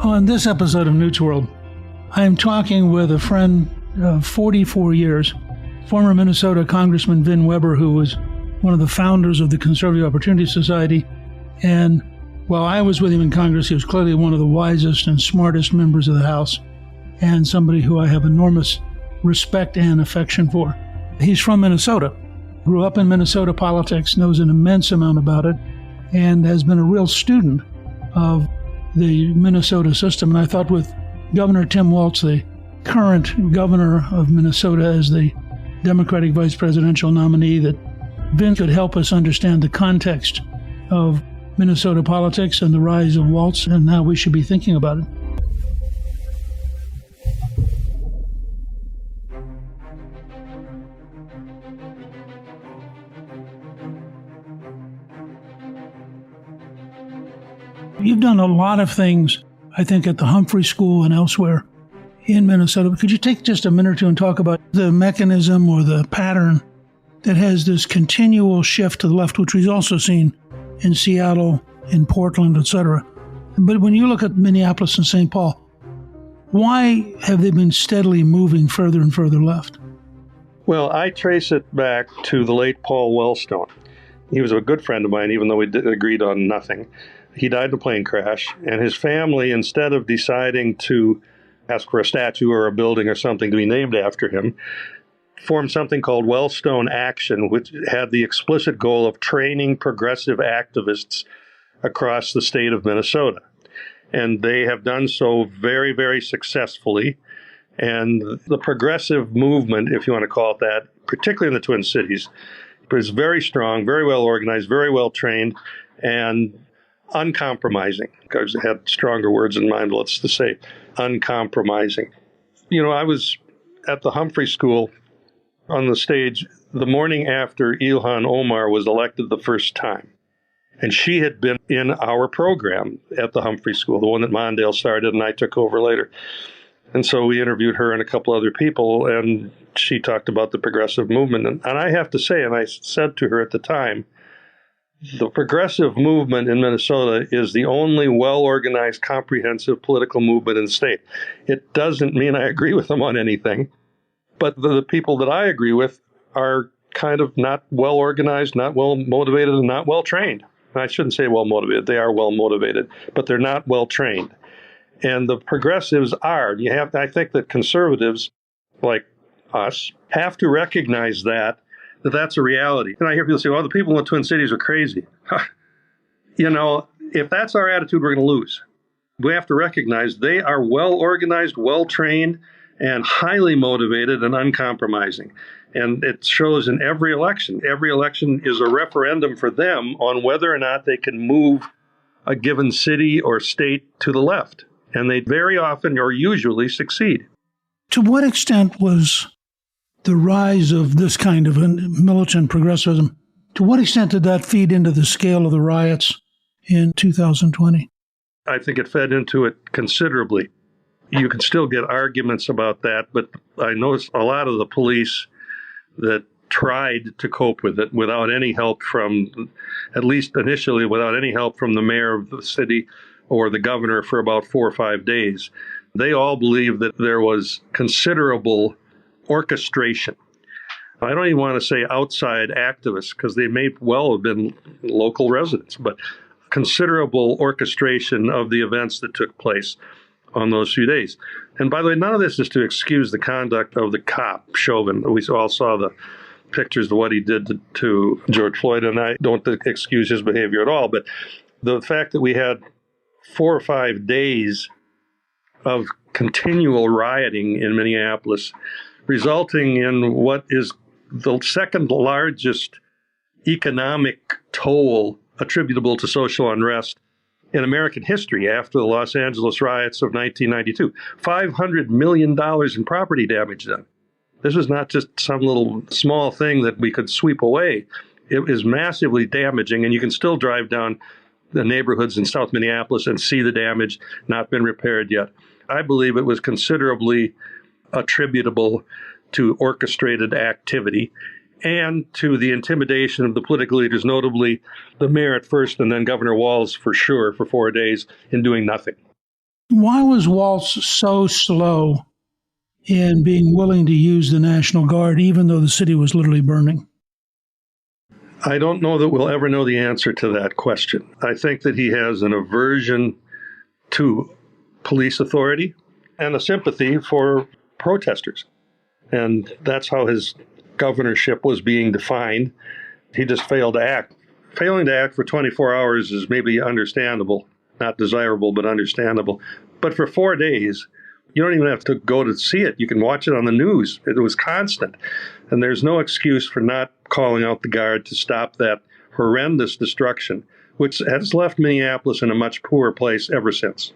On this episode of Newt's World, I'm talking with a friend of 44 years, former Minnesota Congressman Vin Weber, who was one of the founders of the Conservative Opportunity Society. And while I was with him in Congress, he was clearly one of the wisest and smartest members of the House, and somebody who I have enormous respect and affection for. He's from Minnesota, grew up in Minnesota politics, knows an immense amount about it, and has been a real student of the Minnesota system. And I thought with Governor Tim Walz, the current governor of Minnesota, as the Democratic vice presidential nominee, that Vin could help us understand the context of Minnesota politics and the rise of Walz and how we should be thinking about it. You've done a lot of things, I think, at the Humphrey School and elsewhere in Minnesota. Could you take just a minute or two and talk about the mechanism or the pattern that has this continual shift to the left, which we've also seen in Seattle, in Portland, etc. But when you look at Minneapolis and St. Paul, why have they been steadily moving further and further left? Well, I trace it back to the late Paul Wellstone. He was a good friend of mine, even though we agreed on nothing. He died in a plane crash, and his family, instead of deciding to ask for a statue or a building or something to be named after him, formed something called Wellstone Action, which had the explicit goal of training progressive activists across the state of Minnesota. And they have done so very, very successfully. And the progressive movement, if you want to call it that, particularly in the Twin Cities, is very strong, very well organized, very well trained, and uncompromising. Because I had stronger words in mind, let's just say uncompromising. You know, I was at the Humphrey School on the stage the morning after Ilhan Omar was elected the first time. And she had been in our program at the Humphrey School, the one that Mondale started and I took over later. And so we interviewed her and a couple other people, and she talked about the progressive movement. And I have to say, and I said to her at the time, the progressive movement in Minnesota is the only well-organized, comprehensive political movement in the state. It doesn't mean I agree with them on anything, but the people that I agree with are kind of not well-organized, not well-motivated, and not well-trained. I shouldn't say well-motivated. They are well-motivated, but they're not well-trained. And the progressives are. I think that conservatives, like us, have to recognize that that's a reality. And I hear people say, well, the people in the Twin Cities are crazy. You know, if that's our attitude, we're going to lose. We have to recognize they are well-organized, well-trained, and highly motivated and uncompromising. And it shows in every election. Every election is a referendum for them on whether or not they can move a given city or state to the left. And they very often or usually succeed. To what extent was the rise of this kind of militant progressivism, to what extent did that feed into the scale of the riots in 2020? I think it fed into it considerably. You can still get arguments about that, but I noticed a lot of the police that tried to cope with it without any help from, at least initially, without any help from the mayor of the city or the governor for about 4 or 5 days. They all believed that there was considerable orchestration. I don't even want to say outside activists, because they may well have been local residents, but considerable orchestration of the events that took place on those few days. And by the way, none of this is to excuse the conduct of the cop, Chauvin. We all saw the pictures of what he did to George Floyd, and I don't excuse his behavior at all. But the fact that we had 4 or 5 days of continual rioting in Minneapolis, resulting in what is the second largest economic toll attributable to social unrest in American history after the Los Angeles riots of 1992. $500 million in property damage done. This was not just some little small thing that we could sweep away. It is massively damaging, and you can still drive down the neighborhoods in South Minneapolis and see the damage not been repaired yet. I believe it was considerably attributable to orchestrated activity and to the intimidation of the political leaders, notably the mayor at first and then Governor Walz for sure for 4 days in doing nothing. Why was Walz so slow in being willing to use the National Guard, even though the city was literally burning? I don't know that we'll ever know the answer to that question. I think that he has an aversion to police authority and a sympathy for protesters. And that's how his governorship was being defined. He just failed to act. Failing to act for 24 hours is maybe understandable, not desirable, but understandable. But for 4 days, you don't even have to go to see it. You can watch it on the news. It was constant. And there's no excuse for not calling out the Guard to stop that horrendous destruction, which has left Minneapolis in a much poorer place ever since.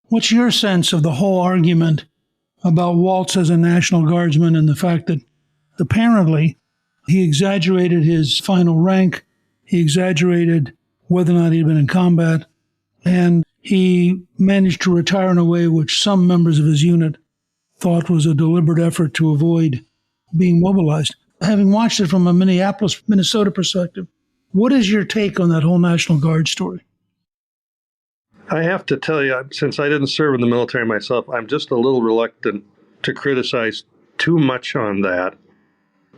What's your sense of the whole argument about Walz as a National Guardsman and the fact that apparently he exaggerated his final rank, he exaggerated whether or not he'd been in combat, and he managed to retire in a way which some members of his unit thought was a deliberate effort to avoid being mobilized? Having watched it from a Minneapolis, Minnesota perspective, what is your take on that whole National Guard story? I have to tell you, since I didn't serve in the military myself, I'm just a little reluctant to criticize too much on that.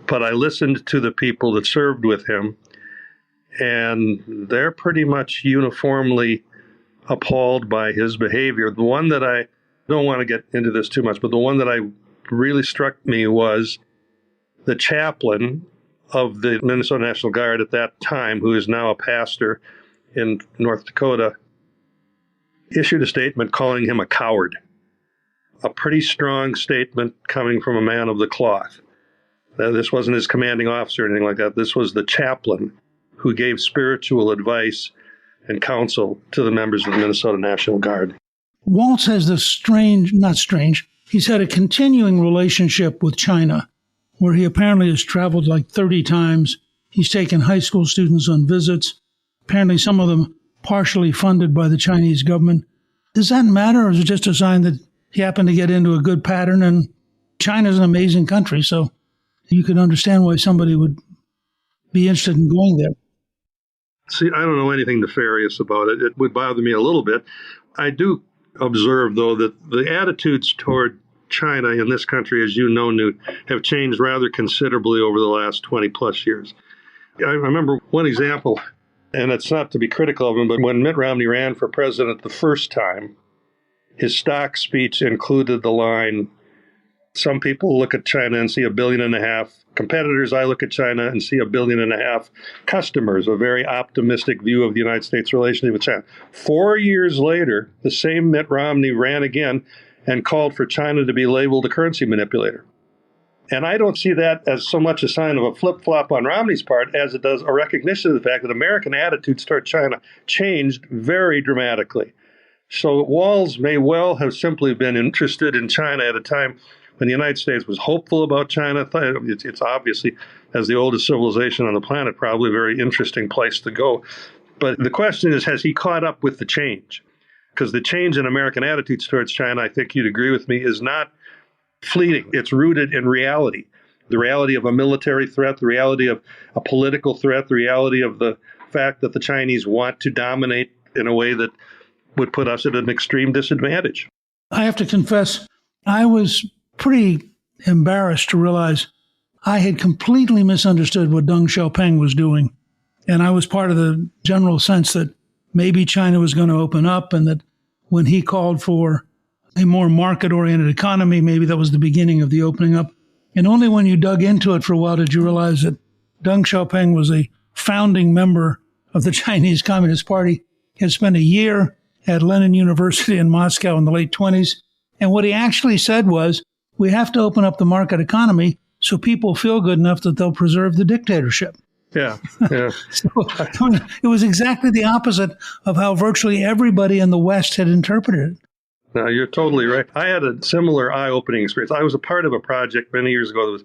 But I listened to the people that served with him, and they're pretty much uniformly appalled by his behavior. The one that I don't want to get into this too much, but the one that I really struck me was the chaplain of the Minnesota National Guard at that time, who is now a pastor in North Dakota, issued a statement calling him a coward. A pretty strong statement coming from a man of the cloth. This wasn't his commanding officer or anything like that. This was the chaplain who gave spiritual advice and counsel to the members of the Minnesota National Guard. Walz has this he's had a continuing relationship with China, where he apparently has traveled like 30 times. He's taken high school students on visits, apparently some of them partially funded by the Chinese government. Does that matter, or is it just a sign that he happened to get into a good pattern? And China's an amazing country, so you can understand why somebody would be interested in going there. See, I don't know anything nefarious about it. It would bother me a little bit. I do observe, though, that the attitudes toward China in this country, as you know, Newt, have changed rather considerably over the last 20 plus years. I remember one example, and it's not to be critical of him, but when Mitt Romney ran for president the first time, his stock speech included the line, "Some people look at China and see 1.5 billion competitors. I look at China and see 1.5 billion customers," a very optimistic view of the United States' relationship with China. 4 years later, the same Mitt Romney ran again and called for China to be labeled a currency manipulator. And I don't see that as so much a sign of a flip-flop on Romney's part as it does a recognition of the fact that American attitudes toward China changed very dramatically. So Walz may well have simply been interested in China at a time when the United States was hopeful about China. It's obviously, as the oldest civilization on the planet, probably a very interesting place to go. But the question is, has he caught up with the change? Because the change in American attitudes towards China, I think you'd agree with me, is not fleeting. It's rooted in reality. The reality of a military threat, the reality of a political threat, the reality of the fact that the Chinese want to dominate in a way that would put us at an extreme disadvantage. I have to confess, I was pretty embarrassed to realize I had completely misunderstood what Deng Xiaoping was doing. And I was part of the general sense that maybe China was going to open up, and that when he called for a more market-oriented economy, maybe that was the beginning of the opening up. And only when you dug into it for a while did you realize that Deng Xiaoping was a founding member of the Chinese Communist Party. He had spent a year at Lenin University in Moscow in the late 20s. And what he actually said was, we have to open up the market economy so people feel good enough that they'll preserve the dictatorship. Yeah. So it was exactly the opposite of how virtually everybody in the West had interpreted it. No, you're totally right. I had a similar eye-opening experience. I was a part of a project many years ago that was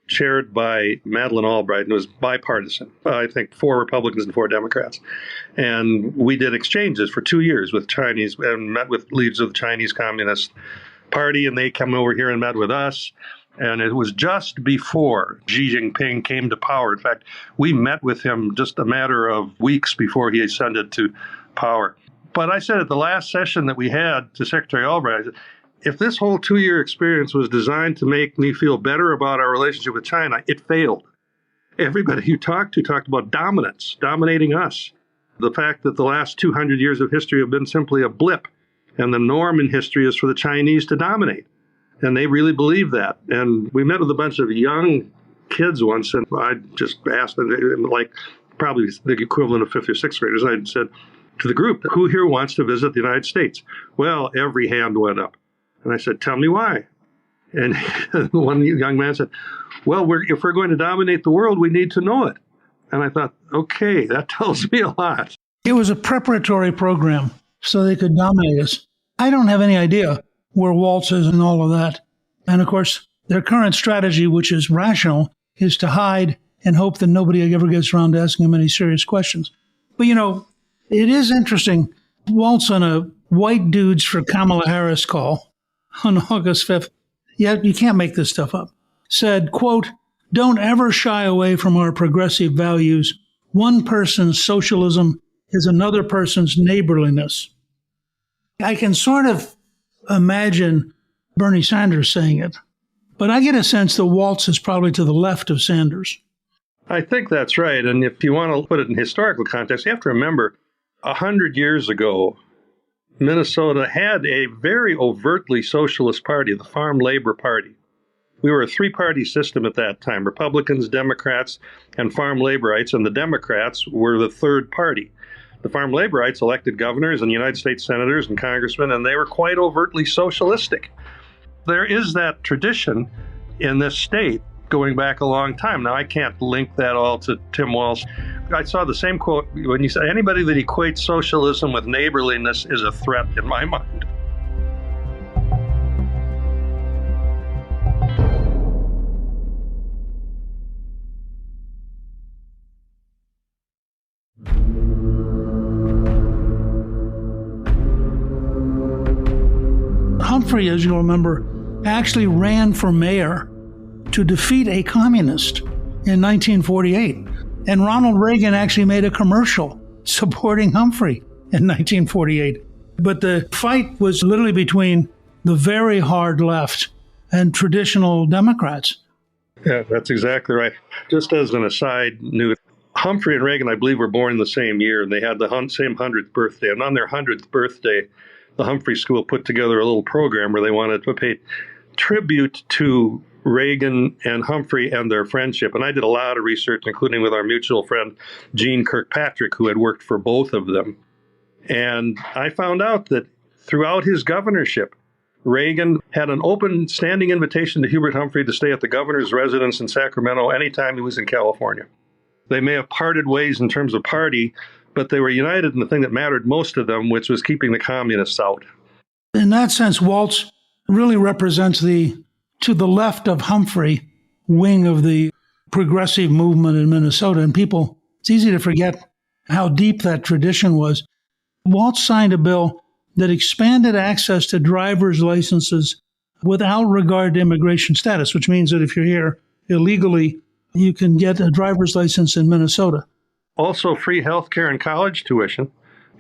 chaired by Madeleine Albright, and it was bipartisan. I think 4 Republicans and 4 Democrats. And we did exchanges for 2 years with Chinese, and met with leaders of the Chinese Communist Party, and they came over here and met with us. And it was just before Xi Jinping came to power. In fact, we met with him just a matter of weeks before he ascended to power. But I said at the last session that we had to Secretary Albright, I said, if this whole 2-year experience was designed to make me feel better about our relationship with China, it failed. Everybody you talked to talked about dominance, dominating us. The fact that the last 200 years of history have been simply a blip, and the norm in history is for the Chinese to dominate. And they really believe that. And we met with a bunch of young kids once, and I just asked them, like probably the equivalent of 5th or 6th graders, I said to the group, who here wants to visit the United States? Well, every hand went up. And I said, tell me why. And one young man said, well, if we're going to dominate the world, we need to know it. And I thought, okay, that tells me a lot. It was a preparatory program so they could dominate us. I don't have any idea where Walz is in all of that. And of course, their current strategy, which is rational, is to hide and hope that nobody ever gets around to asking him any serious questions. But, it is interesting. Walz on a White Dudes for Kamala Harris call on August 5th, yet you can't make this stuff up, said, quote, don't ever shy away from our progressive values. One person's socialism is another person's neighborliness. I can sort of imagine Bernie Sanders saying it, but I get a sense that Walz is probably to the left of Sanders. I think that's right. And if you want to put it in historical context, you have to remember 100 years ago, Minnesota had a very overtly socialist party, the Farm Labor Party. We were a 3-party system at that time, Republicans, Democrats, and Farm Laborites, and the Democrats were the 3rd party. The Farm Laborites elected governors and United States senators and congressmen, and they were quite overtly socialistic. There is that tradition in this state going back a long time. Now, I can't link that all to Tim Walz. I saw the same quote when you say anybody that equates socialism with neighborliness is a threat in my mind. Humphrey, as you'll remember, actually ran for mayor to defeat a communist in 1948. And Ronald Reagan actually made a commercial supporting Humphrey in 1948. But the fight was literally between the very hard left and traditional Democrats. Yeah, that's exactly right. Just as an aside, Newt, Humphrey and Reagan, I believe, were born the same year, and they had the same 100th birthday. And on their 100th birthday, the Humphrey School put together a little program where they wanted to pay tribute to Reagan and Humphrey and their friendship. And I did a lot of research, including with our mutual friend, Gene Kirkpatrick, who had worked for both of them. And I found out that throughout his governorship, Reagan had an open standing invitation to Hubert Humphrey to stay at the governor's residence in Sacramento anytime he was in California. They may have parted ways in terms of party, but they were united in the thing that mattered most to them, which was keeping the communists out. In that sense, Walz really represents to the left of Humphrey, wing of the progressive movement in Minnesota. And it's easy to forget how deep that tradition was. Walz signed a bill that expanded access to driver's licenses without regard to immigration status, which means that if you're here illegally, you can get a driver's license in Minnesota. Also, free health care and college tuition.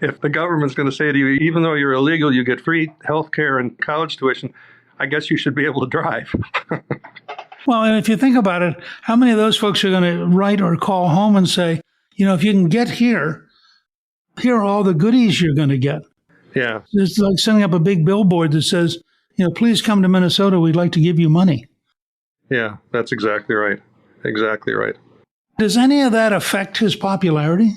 If the government's going to say to you, even though you're illegal, you get free health care and college tuition, I guess you should be able to drive. Well, and if you think about it, how many of those folks are going to write or call home and say, if you can get here are all the goodies you're going to get. Yeah. It's like sending up a big billboard that says, please come to Minnesota. We'd like to give you money. Yeah, that's exactly right. Exactly right. Does any of that affect his popularity?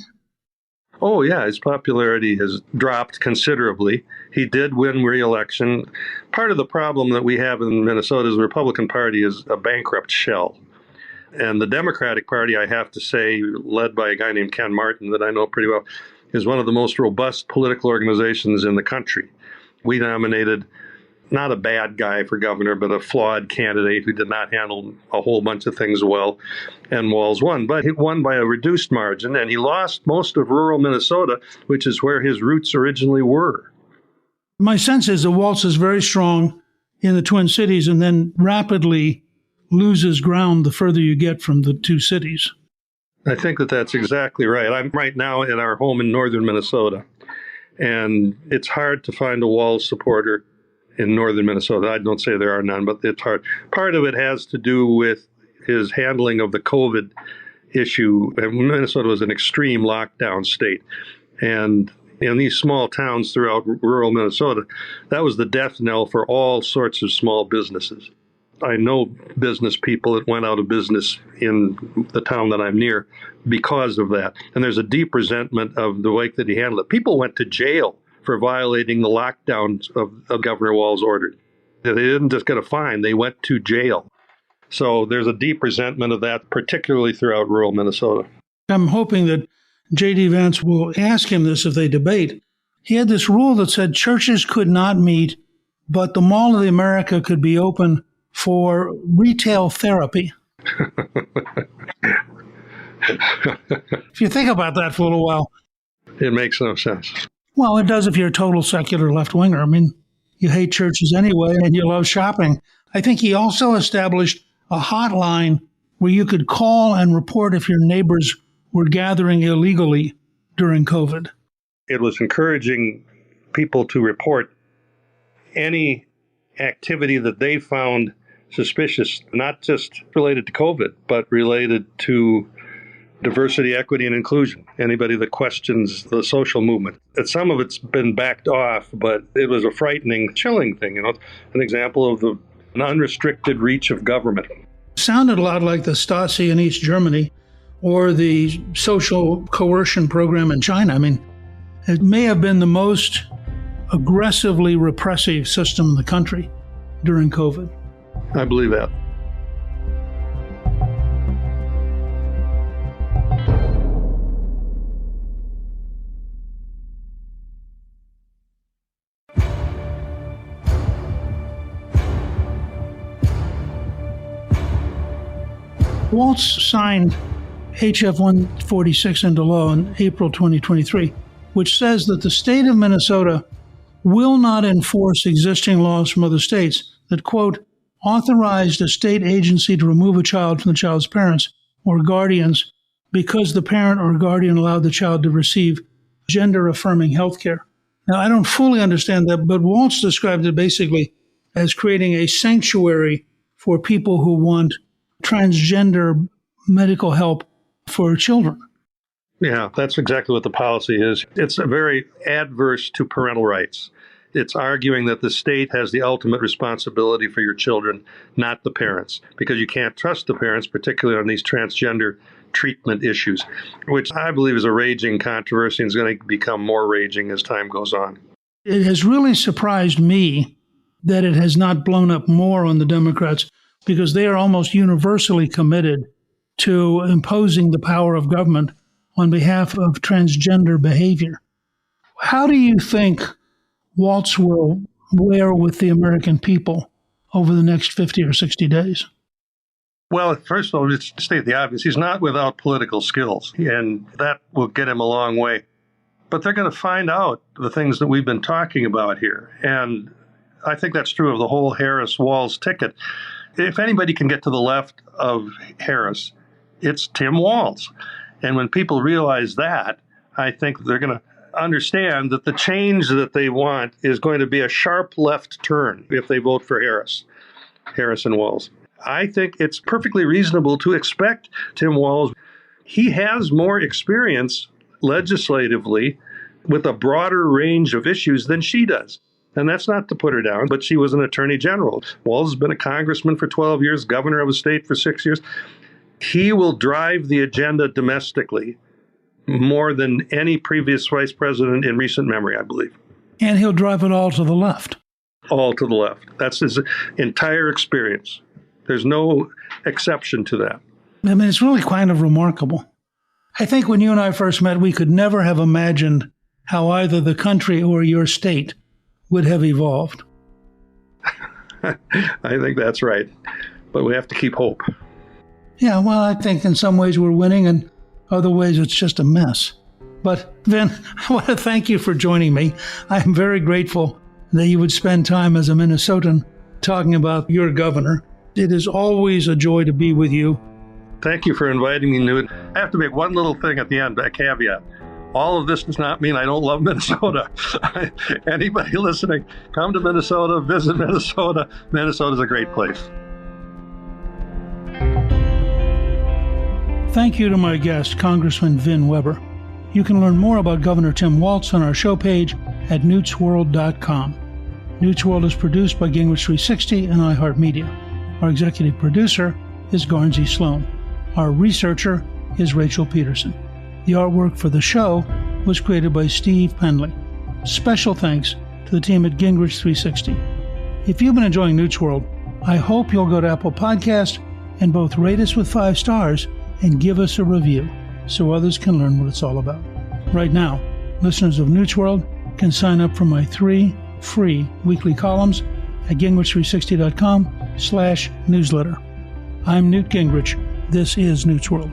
Oh, yeah, his popularity has dropped considerably. He did win re-election. Part of the problem that we have in Minnesota is the Republican Party is a bankrupt shell. And the Democratic Party, I have to say, led by a guy named Ken Martin that I know pretty well, is one of the most robust political organizations in the country. We nominated not a bad guy for governor, but a flawed candidate who did not handle a whole bunch of things well. And Walz won, but he won by a reduced margin, and he lost most of rural Minnesota, which is where his roots originally were. My sense is that Walz is very strong in the Twin Cities and then rapidly loses ground the further you get from the two cities. I think that that's exactly right. I'm right now at our home in northern Minnesota. And it's hard to find a Walz supporter in northern Minnesota. I don't say there are none, but it's hard. Part of it has to do with his handling of the COVID issue. And Minnesota was an extreme lockdown state. And in these small towns throughout rural Minnesota, that was the death knell for all sorts of small businesses. I know business people that went out of business in the town that I'm near because of that. And there's a deep resentment of the way that he handled it. People went to jail for violating the lockdowns of Governor Walz ordered. They didn't just get a fine, they went to jail. So there's a deep resentment of that, particularly throughout rural Minnesota. I'm hoping that J.D. Vance will ask him this if they debate. He had this rule that said churches could not meet, but the Mall of America could be open for retail therapy. If you think about that for a little while. It makes no sense. Well, it does if you're a total secular left-winger. I mean, you hate churches anyway, and you love shopping. I think he also established a hotline where you could call and report if your neighbors were gathering illegally during COVID. It was encouraging people to report any activity that they found suspicious, not just related to COVID, but related to diversity, equity, and inclusion. Anybody that questions the social movement. Some of it's been backed off, but it was a frightening, chilling thing. You know, an example of an unrestricted reach of government. Sounded a lot like the Stasi in East Germany or the social coercion program in China. I mean, it may have been the most aggressively repressive system in the country during COVID. I believe that. Walz signed HF 146 into law in April 2023, which says that the state of Minnesota will not enforce existing laws from other states that, quote, authorized a state agency to remove a child from the child's parents or guardians because the parent or guardian allowed the child to receive gender-affirming health care. Now, I don't fully understand that, but Walz described it basically as creating a sanctuary for people who want transgender medical help for children. Yeah, that's exactly what the policy is. It's very adverse to parental rights. It's arguing that the state has the ultimate responsibility for your children, not the parents, because you can't trust the parents, particularly on these transgender treatment issues, which I believe is a raging controversy and is going to become more raging as time goes on. It has really surprised me that it has not blown up more on the Democrats, because they are almost universally committed to imposing the power of government on behalf of transgender behavior. How do you think Walz will wear with the American people over the next 50 or 60 days? Well, first of all, let's state the obvious. He's not without political skills, and that will get him a long way. But they're going to find out the things that we've been talking about here. And I think that's true of the whole Harris-Walz ticket. If anybody can get to the left of Harris, it's Tim Walz. And when people realize that, I think they're going to understand that the change that they want is going to be a sharp left turn if they vote for Harris and Walz. I think it's perfectly reasonable to expect Tim Walz. He has more experience legislatively with a broader range of issues than she does. And that's not to put her down, but she was an attorney general. Walz has been a congressman for 12 years, governor of a state for 6 years. He will drive the agenda domestically more than any previous vice president in recent memory, I believe. And he'll drive it all to the left. All to the left. That's his entire experience. There's no exception to that. I mean, it's really kind of remarkable. I think when you and I first met, we could never have imagined how either the country or your state would have evolved. I think that's right. But we have to keep hope. Yeah, well, I think in some ways we're winning, and other ways it's just a mess. But Vin, I want to thank you for joining me. I'm very grateful that you would spend time as a Minnesotan talking about your governor. It is always a joy to be with you. Thank you for inviting me, Newt. I have to make one little thing at the end, a caveat. All of this does not mean I don't love Minnesota. Anybody listening, come to Minnesota, visit Minnesota. Minnesota's a great place. Thank you to my guest, Congressman Vin Weber. You can learn more about Governor Tim Walz on our show page at newtsworld.com. Newt's World is produced by Gingrich 360 and iHeartMedia. Our executive producer is Garnsey Sloan. Our researcher is Rachel Peterson. The artwork for the show was created by Steve Penley. Special thanks to the team at Gingrich 360. If you've been enjoying Newt's World, I hope you'll go to Apple Podcast and both rate us with 5 stars and give us a review so others can learn what it's all about. Right now, listeners of Newt's World can sign up for my 3 free weekly columns at gingrich360.com/newsletter. I'm Newt Gingrich. This is Newt's World.